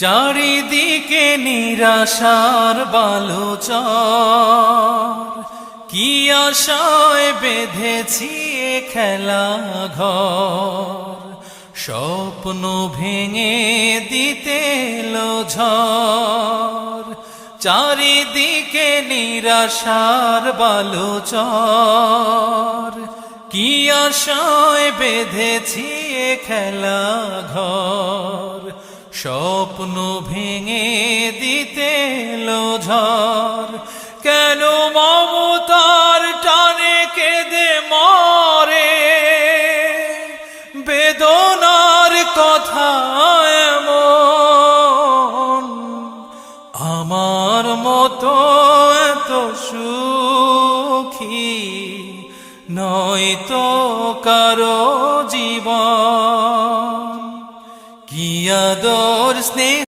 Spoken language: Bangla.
চারিদিকে নিরাশার বালুচর, কি আশায় বেঁধেছি এ খেলা ঘর। স্বপ্ন ভেঙে দিতে এলো ঝড়, চারিদিকে নিরাশার বালুচর, কি আশায় বেঁধেছি এ খেলা ঘর। স্বপ্ন ভেঙে দিতে এলো ঝড়, কেন মমতার টানে কেঁদে মরে, বেদনার কথা এমন। আমার মতো এত সুখী নয়তো কারো জীবন। কি আদর স্নেহ